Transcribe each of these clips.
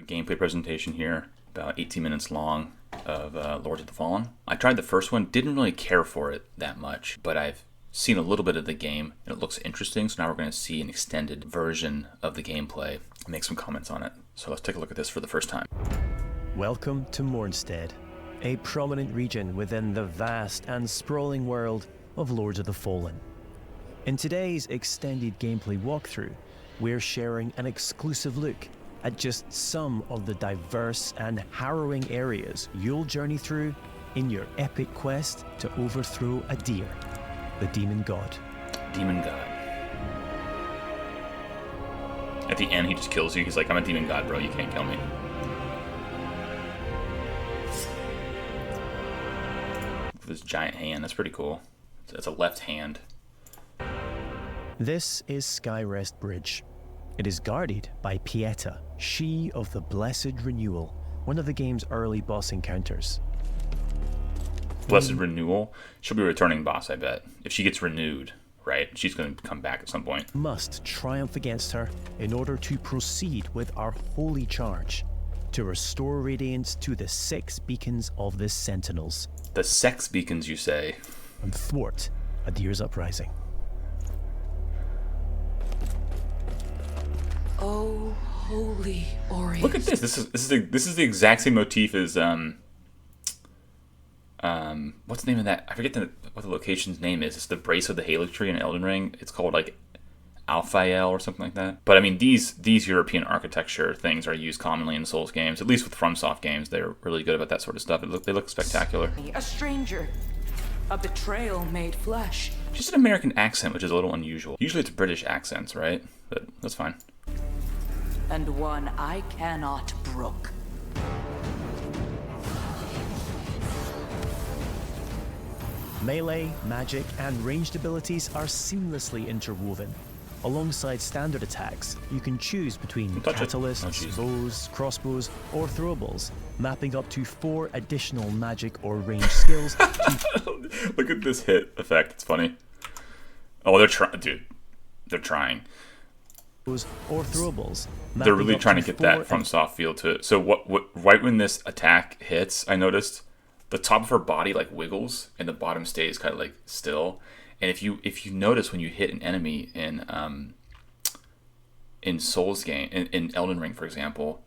gameplay presentation here, about 18 minutes long, of Lords of the Fallen. I tried the first one, didn't really care for it that much, but I've seen a little bit of the game and it looks interesting, so now we're going to see an extended version of the gameplay and make some comments on it. So let's take a look at this for the first time. Welcome to Mornstead, a prominent region within the vast and sprawling world of Lords of the Fallen. In today's extended gameplay walkthrough, we're sharing an exclusive look at just some of the diverse and harrowing areas you'll journey through in your epic quest to overthrow Adir, the demon god. Demon god. At the end, he just kills you. He's like, I'm a demon god, bro. You can't kill me. With his giant hand. That's pretty cool. It's a left hand. This is Skyrest Bridge. It is guarded by Pieta, she of the Blessed Renewal, one of the game's early boss encounters. Blessed Renewal? She'll be a returning boss, I bet. If she gets renewed, right? She's going to come back at some point. Must triumph against her in order to proceed with our holy charge to restore radiance to the 6 beacons of the Sentinels. The sex beacons, you say? And thwart Adir's uprising. Oh, holy Orient. Look at this. This is the exact same motif as what's the name of that? I forget what the location's name is. It's the Brace of the Halix Tree in Elden Ring. It's called like Alphael or something like that. But I mean, these European architecture things are used commonly in Souls games, at least with FromSoft games. They're really good about that sort of stuff. They look spectacular. A stranger. A betrayal made flesh. Just an American accent, which is a little unusual. Usually it's British accents, right? But that's fine. And one I cannot brook. Melee, magic, and ranged abilities are seamlessly interwoven. Alongside standard attacks, you can choose between catalysts, bows, crossbows, or throwables, mapping up to 4 additional magic or ranged skills. Look at this hit effect. It's funny. Oh, they're trying, dude. They're trying. Or throwables. They're really trying to get that FromSoft feel to it. So what? Right when this attack hits, I noticed the top of her body like wiggles and the bottom stays kind of like still. And if you notice when you hit an enemy in Souls game in Elden Ring, for example,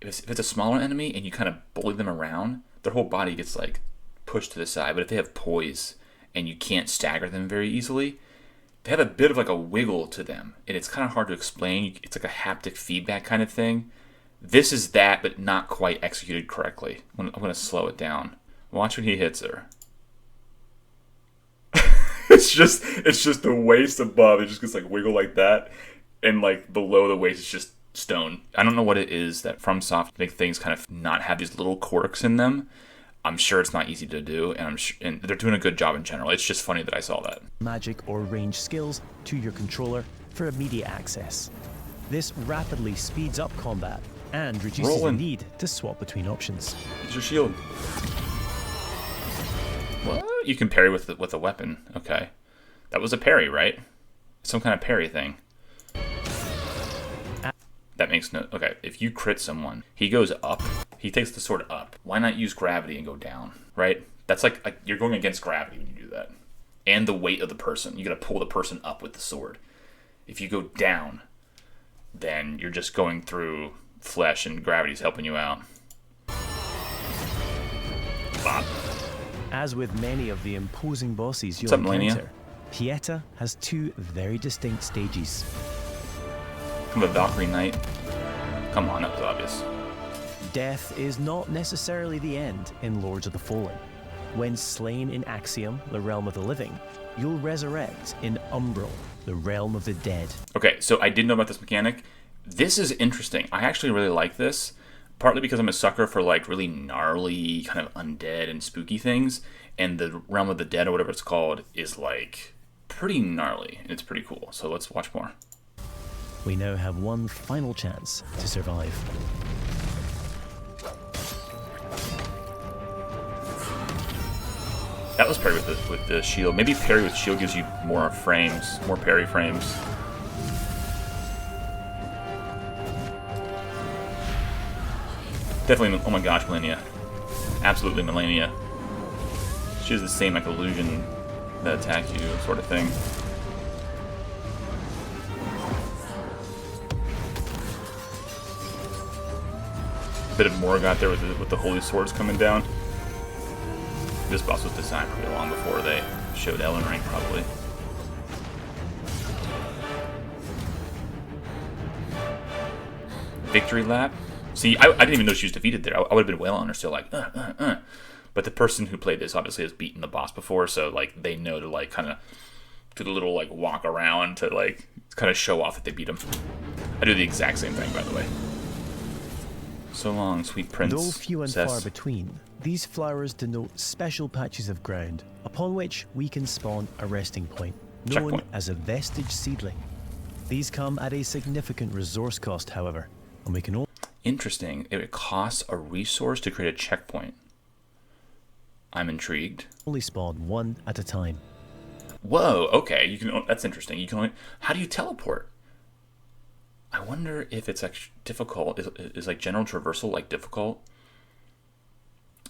if it's a smaller enemy and you kind of bully them around, their whole body gets like pushed to the side. But if they have poise and you can't stagger them very easily, they have a bit of like a wiggle to them, and it's kind of hard to explain. It's like a haptic feedback kind of thing. This is that, but not quite executed correctly. I'm going to slow it down. Watch when he hits her. It's just the waist above. It just gets like wiggle like that, and like below the waist is just stone. I don't know what it is that FromSoft make things kind of not have these little quirks in them. I'm sure it's not easy to do, and and they're doing a good job in general. It's just funny that I saw that. Magic or ranged skills to your controller for immediate access. This rapidly speeds up combat and reduces the need to swap between options. Use your shield. What? You can parry with a weapon. Okay. That was a parry, right? Some kind of parry thing. That makes no... Okay, if you crit someone, he goes up. He takes the sword up. Why not use gravity and go down, right? That's like you're going against gravity when you do that. And the weight of the person. You gotta pull the person up with the sword. If you go down, then you're just going through flesh and gravity's helping you out. Bop. As with many of the imposing bosses you'll encounter, Pieta has 2 very distinct stages. I'm a Valkyrie Knight. Come on, that was obvious. Death is not necessarily the end in Lords of the Fallen. When slain in Axiom, the realm of the living, you'll resurrect in Umbral, the realm of the dead. Okay, so I did know about this mechanic. This is interesting. I actually really like this, partly because I'm a sucker for like really gnarly kind of undead and spooky things, and the realm of the dead or whatever it's called is like pretty gnarly, and it's pretty cool. So let's watch more. We now have one final chance to survive. That was parry with the shield. Maybe parry with shield gives you more frames, more parry frames. Definitely, oh my gosh, Millennia. Absolutely Millennia. She has the same like illusion that attack you sort of thing. Bit of Morgoth there with the holy swords coming down. This boss was designed pretty long before they showed Elden Ring, probably. Victory lap. See, I didn't even know she was defeated there. I would have been well on her, still like, But the person who played this obviously has beaten the boss before, so like they know to like kind of do the little like walk around to like kind of show off that they beat him. I do the exact same thing, by the way. So long, sweet prince. Though few and far between, these flowers denote special patches of ground upon which we can spawn a resting point, known as a vestige seedling. These come at a significant resource cost, however, and we can only... Interesting. It costs a resource to create a checkpoint. I'm intrigued. Only spawn one at a time. Whoa, okay. You can. That's interesting. You can only... How do you teleport? I wonder if it's actually difficult. Is like general traversal like difficult?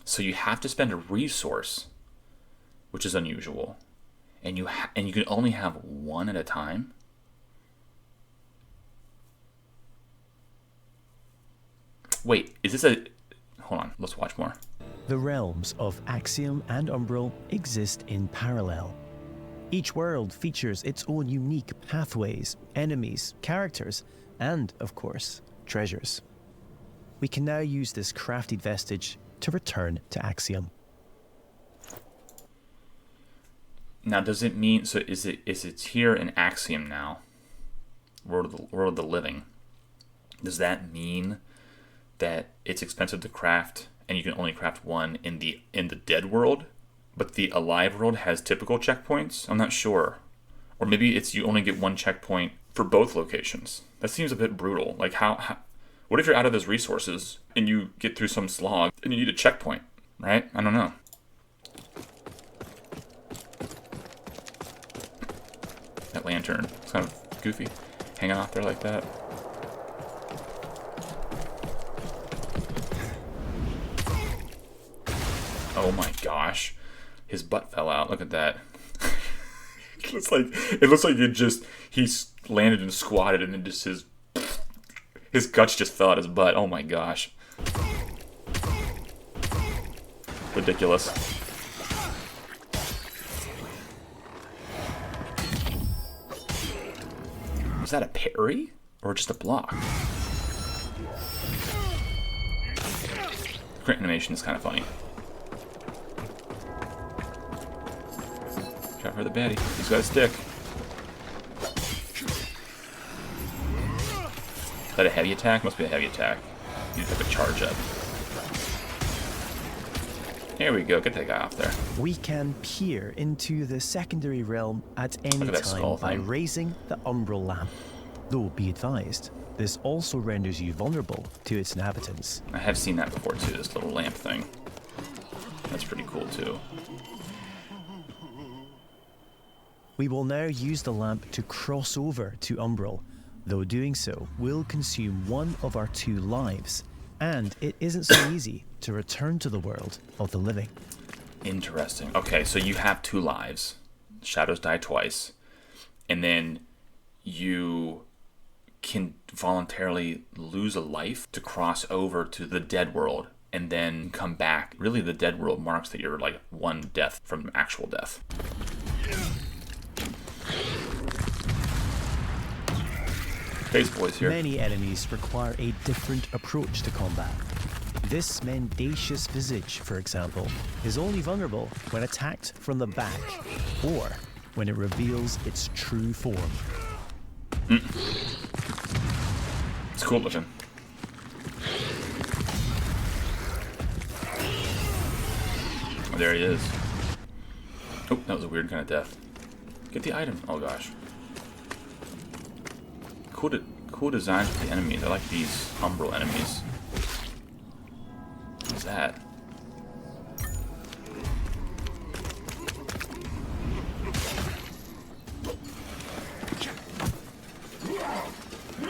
So you have to spend a resource, which is unusual, and you can only have one at a time. Wait, is this a... Hold on, let's watch more. The realms of Axiom and Umbral exist in parallel. Each world features its own unique pathways, enemies, characters, and, of course, treasures. We can now use this crafted vestige to return to Axiom. Now, does it mean... So is it's here in Axiom now? World of the Living. Does that mean that it's expensive to craft and you can only craft one in the dead world, but the alive world has typical checkpoints? I'm not sure. Or maybe it's you only get one checkpoint for both locations. That seems a bit brutal. Like how what if you're out of those resources and you get through some slog and you need a checkpoint, right? I don't know. That lantern, it's kind of goofy, hanging off there like that. Oh my gosh, his butt fell out. Look at that. It looks like he's landed and squatted and then just his guts just fell out his butt. Oh my gosh. Ridiculous. Was that a parry or just a block? Crit animation is kind of funny. Try for the baddie. He's got a stick. Is that a heavy attack? Must be a heavy attack. You just have to charge up. There we go. Get that guy off there. We can peer into the secondary realm at any time by raising the Umbral lamp. Though, be advised, this also renders you vulnerable to its inhabitants. I have seen that before too, this little lamp thing. That's pretty cool too. We will now use the lamp to cross over to Umbral, though doing so will consume one of our 2 lives, and it isn't so easy to return to the world of the living. Interesting. Okay, so you have 2 lives. Shadows die twice. And then you can voluntarily lose a life to cross over to the dead world and then come back. Really, the dead world marks that you're like 1 death from actual death. Face boys here. Many enemies require a different approach to combat. This mendacious visage, for example, is only vulnerable when attacked from the back or when it reveals its true form. It's cool looking. Oh, there he is. Oh, that was a weird kind of death. Get the item. Oh gosh. Cool designs for the enemies. I like these Umbral enemies. What's that?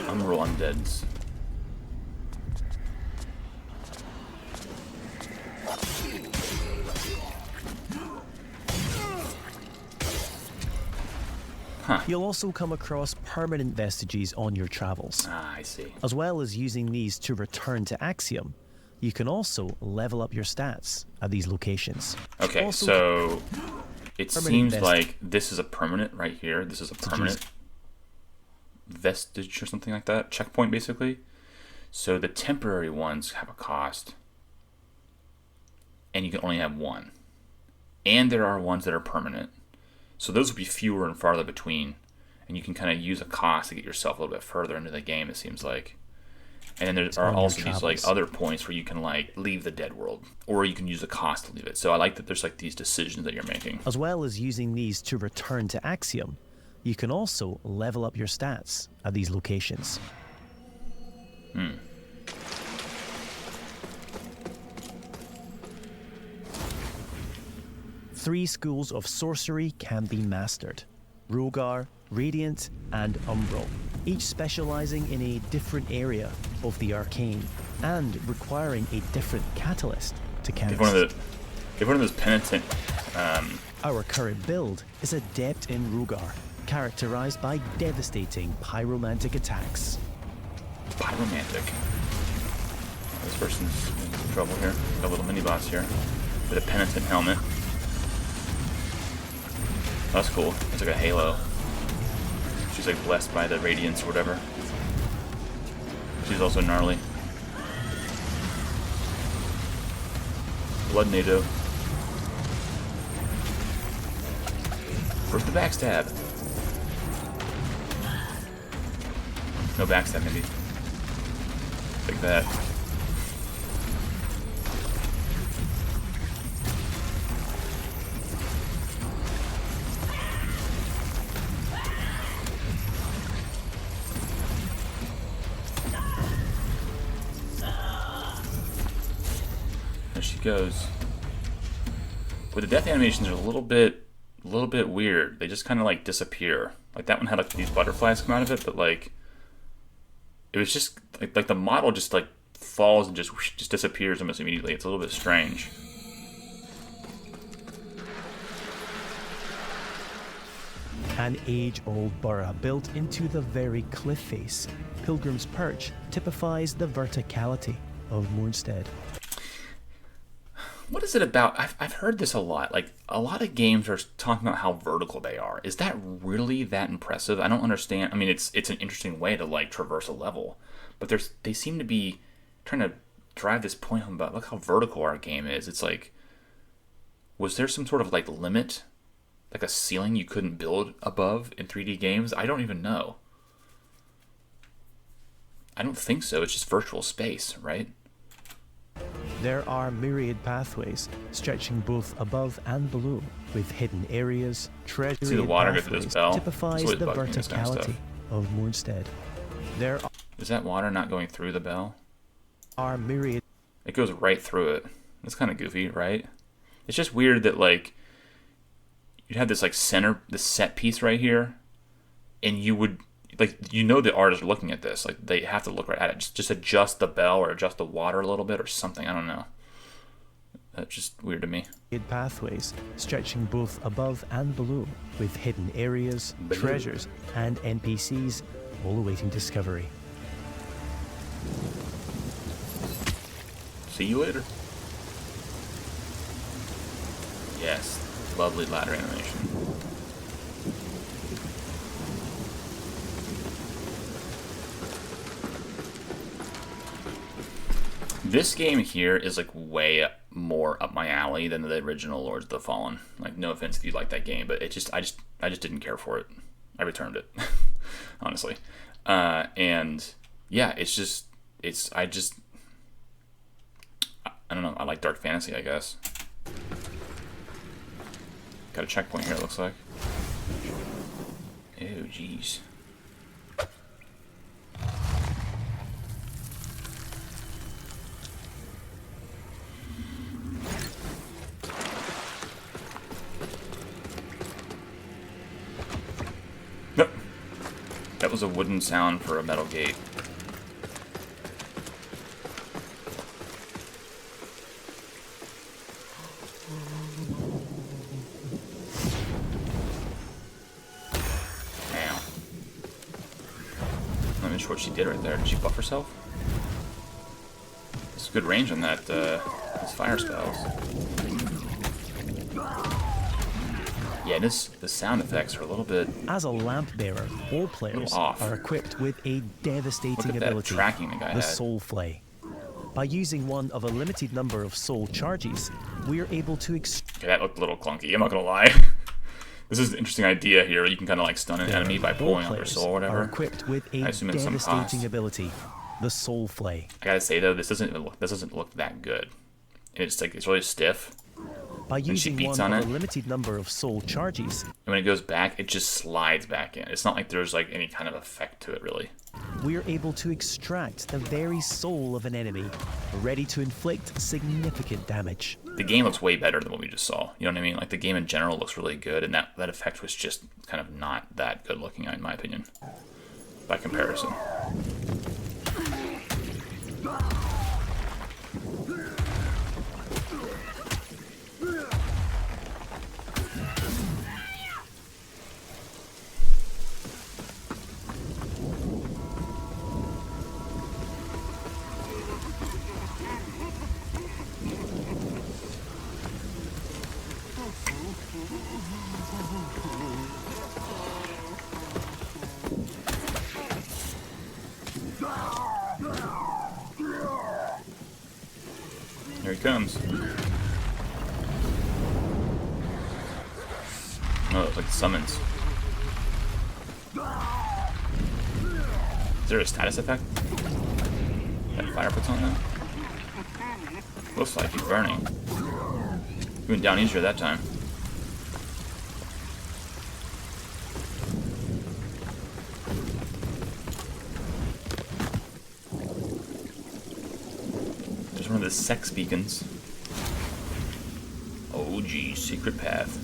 Umbral undeads. You'll also come across permanent vestiges on your travels. Ah, I see. As well as using these to return to Axiom, you can also level up your stats at these locations. Okay, Also, so it permanent seems like this is a permanent right here. This is a permanent vestige or something like that. Checkpoint, basically. So the temporary ones have a cost. And you can only have one. And there are ones that are permanent. So those will be fewer and farther between. And you can kind of use a cost to get yourself a little bit further into the game, it seems like. And then there are also these like other points where you can like leave the dead world. Or you can use a cost to leave it. So I like that there's like these decisions that you're making. As well as using these to return to Axiom, you can also level up your stats at these locations. 3 schools of sorcery can be mastered: Rogar, Radiant, and Umbral, each specializing in a different area of the arcane and requiring a different catalyst to cast. Give one of those penitent. Our current build is adept in Rogar, characterized by devastating pyromantic attacks. Pyromantic. This person's in trouble here. Got a little mini boss here with a penitent helmet. That's cool. It's like a halo. She's like blessed by the radiance or whatever. She's also gnarly. Blood NATO. Where's the backstab? No backstab, maybe. Like that. There she goes. With the death animations, are a little bit weird. They just kind of like disappear. Like that one had like these butterflies come out of it, but like it was just like the model just like falls and just disappears almost immediately. It's a little bit strange. An age-old borough built into the very cliff face, Pilgrim's Perch typifies the verticality of Moonstead. What is it about? I've heard this a lot. Like, a lot of games are talking about how vertical they are. Is that really that impressive? I don't understand. I mean, it's an interesting way to, like, traverse a level. But they seem to be trying to drive this point home about, look how vertical our game is. It's like, was there some sort of, like, limit? Like a ceiling you couldn't build above in 3D games? I don't even know. I don't think so. It's just virtual space, right? There are myriad pathways stretching both above and below, with hidden areas, treasury see the water go through pathways this bell? typifies It's always the bugged me, this kind of verticality stuff. of Moonstead. There Is that water not going through the bell? are myriad. It goes right through it. That's kind of goofy, right? It's just weird that, like, you'd have this, like, this set piece right here, and you would, like, you know the artists are looking at this. Like, they have to look right at it. Just adjust the bell or adjust the water a little bit or something. I don't know. That's just weird to me. Pathways stretching both above and below, with hidden areas, Below. treasures, and NPCs all awaiting discovery. See you later. Yes, lovely ladder animation. This game here is like way more up my alley than the original Lords of the Fallen. Like, no offense if you like that game, but I just didn't care for it. I returned it, honestly. And yeah, I don't know. I like dark fantasy, I guess. Got a checkpoint here, it looks like. Oh, jeez. Nope. That was a wooden sound for a metal gate. sure what she did right there. Did she buff herself? It's good range on that, those fire spells. Yeah, the sound effects are a little bit... As a lamp bearer, all players are equipped with a devastating ability, tracking the guy had. Soul Flay. By using one of a limited number of soul charges, we are able to... Okay, that looked a little clunky, I'm not gonna lie. This is an interesting idea here. You can kind of like stun an enemy by pulling on their soul or whatever. Are equipped with a devastating ability, the Soul Flay. I gotta say though, this doesn't look that good. And it's like it's really stiff. By using one of a limited number of soul charges, and when it goes back, it just slides back in. It's not like there's like any kind of effect to it really. We are able to extract the very soul of an enemy, ready to inflict significant damage. The game looks way better than what we just saw. You know what I mean? Like the game in general looks really good, and that effect was just kind of not that good looking, in my opinion, by comparison. Here he comes. Oh, it's like summons. Is there a status effect that fire puts on them? Looks like he's burning. He went down easier that time. There's one of the sex beacons. Oh geez, secret path.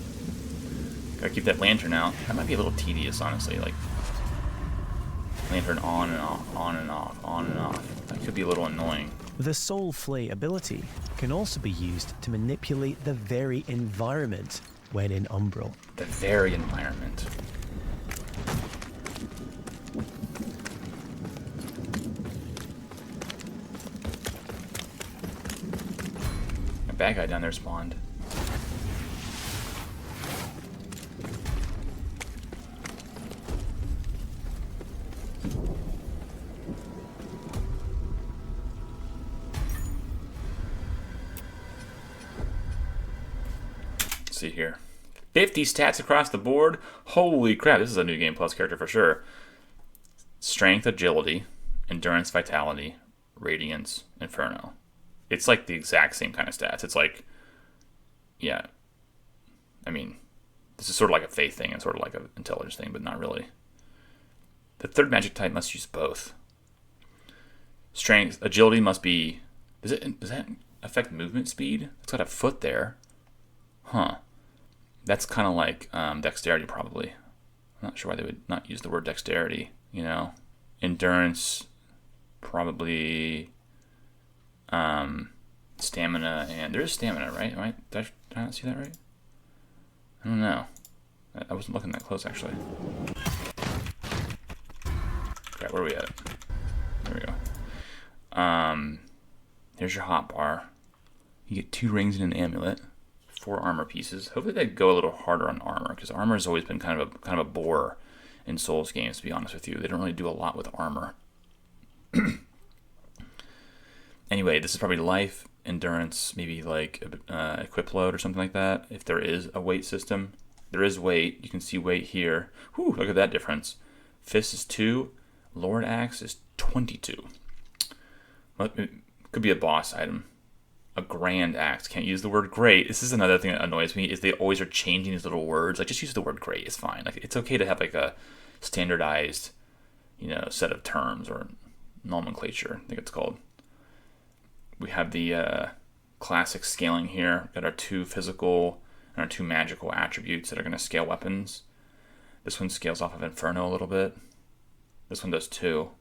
Gotta keep that lantern out. That might be a little tedious, honestly. Like, lantern on and off, on and off, on and off. That could be a little annoying. The Soul Flay ability can also be used to manipulate the very environment when in Umbral. The very environment. A bad guy down there spawned. See here. 50 stats across the board. Holy crap, this is a new Game Plus character for sure. Strength, agility, endurance, vitality, radiance, inferno. It's like the exact same kind of stats. It's like, yeah. I mean, this is sort of like a faith thing and sort of like an intelligence thing, but not really. The third magic type must use both. Strength, agility must be... Does that affect movement speed? It's got a foot there. Huh. That's kind of like dexterity, probably. I'm not sure why they would not use the word dexterity, you know. Endurance, probably stamina, and there is stamina, right? Did I not see that right? I don't know. I wasn't looking that close, actually. Okay, where are we at? There we go. Here's your hot bar. You get 2 rings and an amulet. 4 armor pieces. Hopefully they go a little harder on armor, because armor has always been kind of a bore in Souls games, to be honest with you. They don't really do a lot with armor. Anyway, this is probably life, endurance, maybe like equip load or something like that. If there is a weight system, there is weight. You can see weight here. Whew, look at that difference. Fist is 2, Lord Axe is 22. Well, it could be a boss item. A grand axe. Can't use the word great. This is another thing that annoys me, is they always are changing these little words. Like, just use the word great. It's fine. Like, it's okay to have like a standardized, you know, set of terms or nomenclature, I think it's called. We have the classic scaling here. We've got our 2 physical and our 2 magical attributes that are going to scale weapons. This one scales off of Inferno a little bit. This one does too.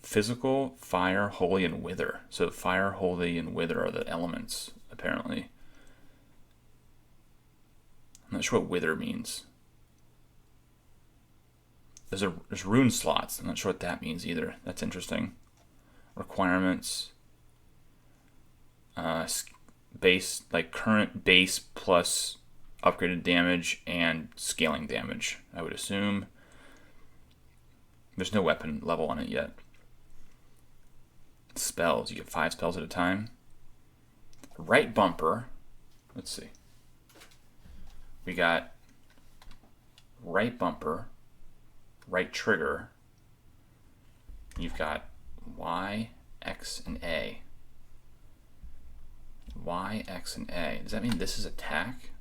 Physical, fire, holy, and wither. So fire, holy, and wither are the elements, apparently. I'm not sure what wither means. there's rune slots. I'm not sure what that means either. That's interesting. Requirements. Base, like current base plus upgraded damage and scaling damage, I would assume. There's no weapon level on it yet. Spells. You get 5 spells at a time. Right bumper. Let's see. We got right bumper, right trigger. You've got Y, X, and A. Y, X, and A. Does that mean this is attack?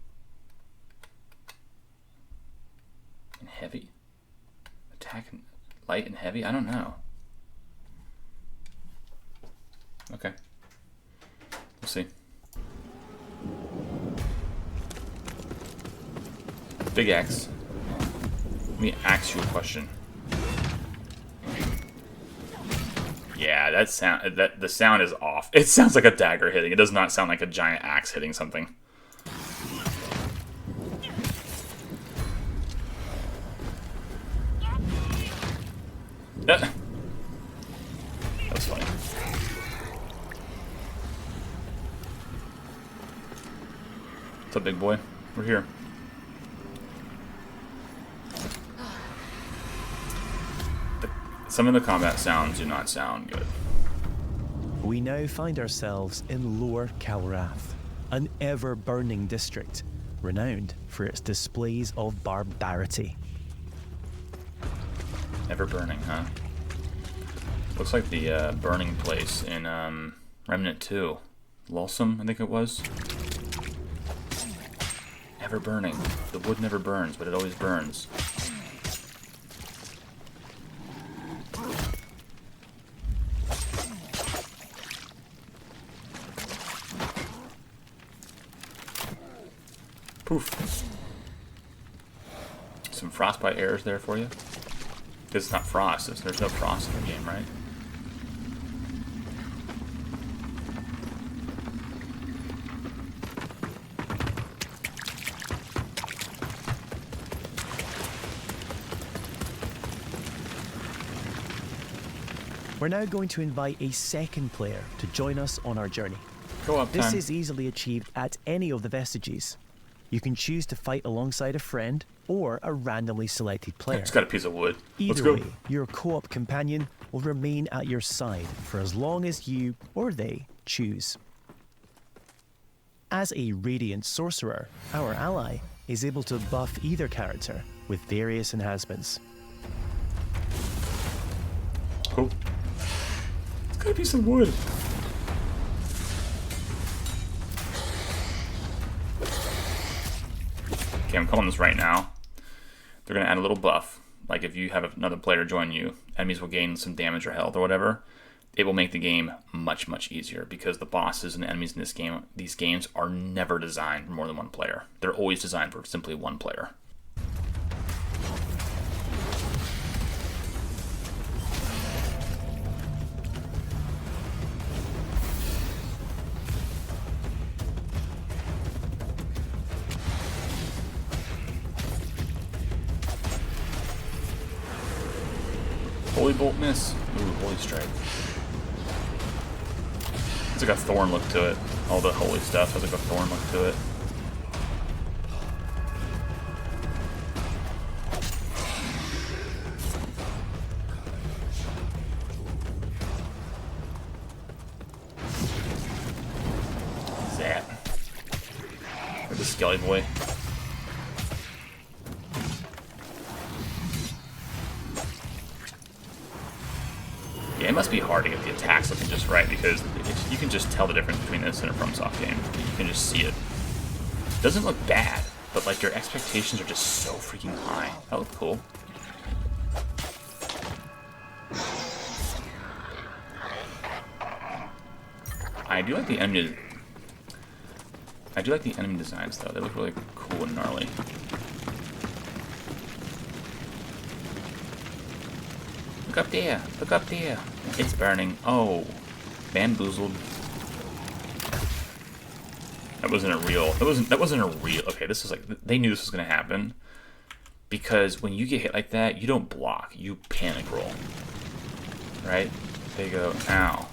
And heavy? Attack and light and heavy? I don't know. Okay. We'll see. Big X. Let me ask you a question. Yeah, the sound is off. It sounds like a dagger hitting. It does not sound like a giant axe hitting something. That was funny. What's up, big boy? We're here. Some of the combat sounds do not sound good. We now find ourselves in Lower Calrath, an ever-burning district, renowned for its displays of barbarity. Ever burning, huh? Looks like the burning place in Remnant 2. Lulsum, I think it was. Ever burning. The wood never burns, but it always burns. Poof. Some frostbite errors there for you. Because it's not frost. There's no frost in the game, right? We're now going to invite a second player to join us on our journey. Go up, This time. is easily achieved at any of the vestiges. You can choose to fight alongside a friend or a randomly selected player. It's got a piece of wood. Let's Either go. way, your co-op companion will remain at your side for as long as you or they choose. As a Radiant Sorcerer, our ally is able to buff either character with various enhancements. Cool. It's got a piece of wood. Okay, I'm calling this right now. They're going to add a little buff. Like if you have another player join you, enemies will gain some damage or health or whatever. It will make the game much, much easier because the bosses and enemies in these games are never designed for more than one player. They're always designed for simply one player. Holy Bolt miss. Ooh, Holy Strike. It's like a thorn look to it. All the holy stuff has like a thorn look to it. Zap. There's the Skelly boy. Yeah, it must be hard to get the attacks looking just right because you can just tell the difference between this and a FromSoft game. You can just see it. It doesn't look bad, but like your expectations are just so freaking high. That looked cool. I do like the enemy designs though. They look really cool and gnarly. Look up there! Look up there! It's burning. Oh, bamboozled. That wasn't a real. That wasn't a real. Okay, this is like they knew this was gonna happen, Because when you get hit like that, you don't block, you panic roll. Right? They go, ow.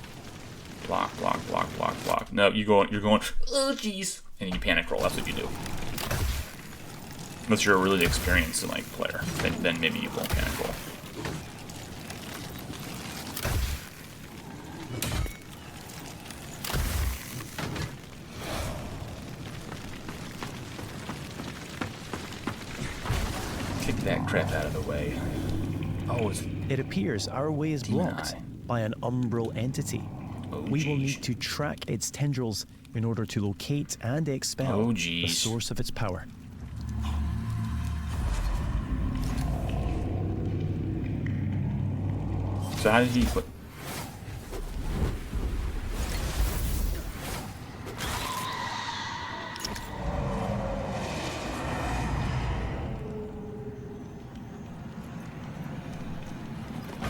Block, block, block, block, block. No, you're going, oh jeez. And you panic roll, that's what you do. Unless you're a really experienced like player, then maybe you won't panic roll. Kick that crap out of the way. Oh, It appears our way is blocked by an Umbral entity. We will need to track its tendrils in order to locate and expel the source of its power. So how did he put...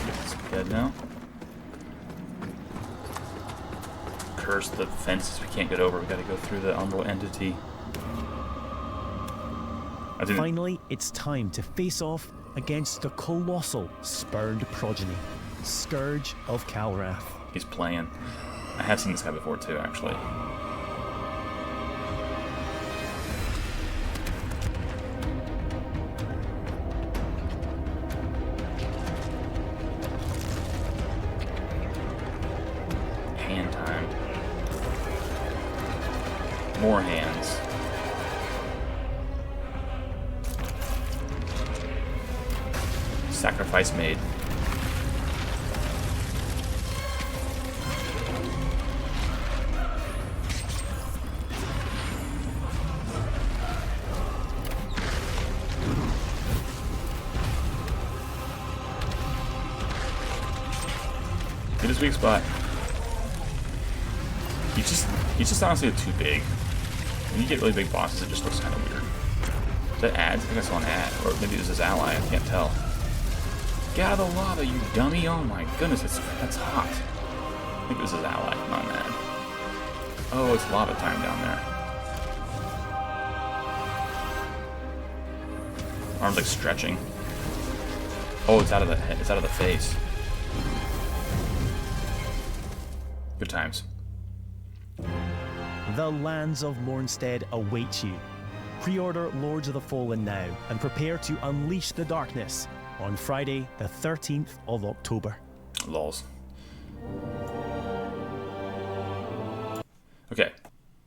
It's dead now. Curse the fences we can't get over. We gotta go through the Umbral entity. Finally, it's time to face off against the colossal spurned progeny, Scourge of Calrath. He's playing. I have seen this guy before too, actually. Hand time. More hands. Sacrifice made. Hit his weak spot. He's just honestly too big. When you get really big bosses, it just looks kind of weird. Is that ads? I think I saw an ad. Or maybe it was his ally, I can't tell. Get out of the lava, you dummy! Oh my goodness, that's hot. I think it was his ally, not an ad. Oh, it's lava time down there. Arms like stretching. Oh, it's out of the head. It's out of the face. Good times. The lands of Mornstead await you. Pre-order Lords of the Fallen now and prepare to unleash the darkness on Friday, the 13th of October. Lols. Okay,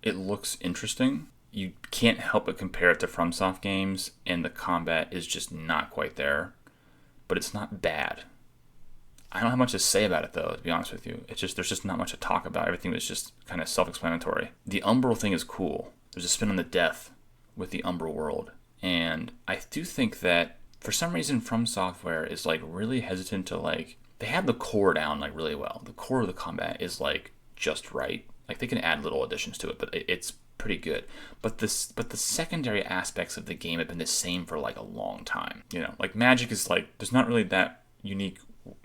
it looks interesting. You can't help but compare it to FromSoft games, and the combat is just not quite there. But it's not bad. I don't have much to say about it, though, to be honest with you. It's just there's just not much to talk about. Everything was just kind of self-explanatory. The Umbral thing is cool. There's a spin on the death with the Umbral world. And I do think that, for some reason, From Software is, like, really hesitant to, like... They have the core down, like, really well. The core of the combat is, like, just right. Like, they can add little additions to it, but it's pretty good. But the secondary aspects of the game have been the same for, like, a long time. You know, like, magic is, like... There's not really that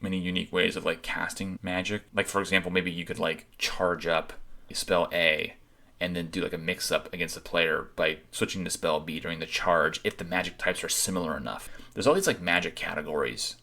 many unique ways of like casting magic. Like, for example, maybe you could like charge up spell A and then do like a mix up against the player by switching to spell B during the charge if the magic types are similar enough. There's all these like magic categories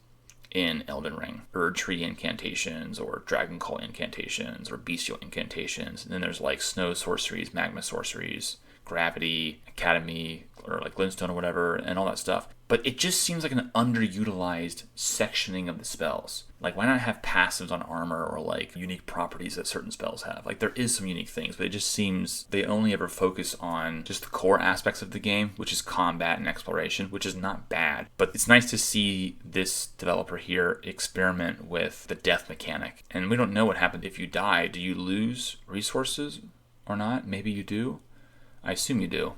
in Elden Ring. Erd Tree incantations or Dragon Call incantations or Bestial incantations. And then there's like snow sorceries, magma sorceries, gravity, academy, or like glintstone or whatever, and all that stuff. But it just seems like an underutilized sectioning of the spells. Like, why not have passives on armor or like unique properties that certain spells have? Like, there is some unique things, but it just seems they only ever focus on just the core aspects of the game, which is combat and exploration, which is not bad. But it's nice to see this developer here experiment with the death mechanic. And we don't know what happened if you die. Do you lose resources or not? Maybe you do. I assume you do.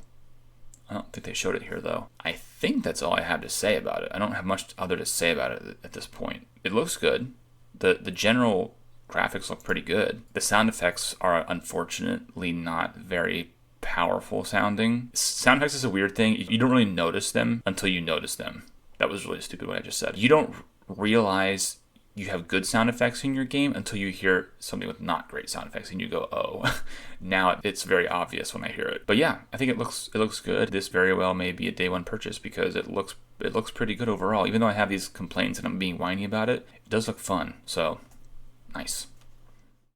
I don't think they showed it here, though. I think that's all I have to say about it. I don't have much other to say about it at this point. It looks good. The general graphics look pretty good. The sound effects are unfortunately not very powerful sounding. Sound effects is a weird thing. You don't really notice them until you notice them. That was really stupid what I just said. You don't realize you have good sound effects in your game until you hear something with not great sound effects and you go, oh. Now it's very obvious when I hear it. But yeah, I think it looks good. This very well may be a day one purchase because it looks pretty good overall. Even though I have these complaints and I'm being whiny about it, it does look fun. So nice.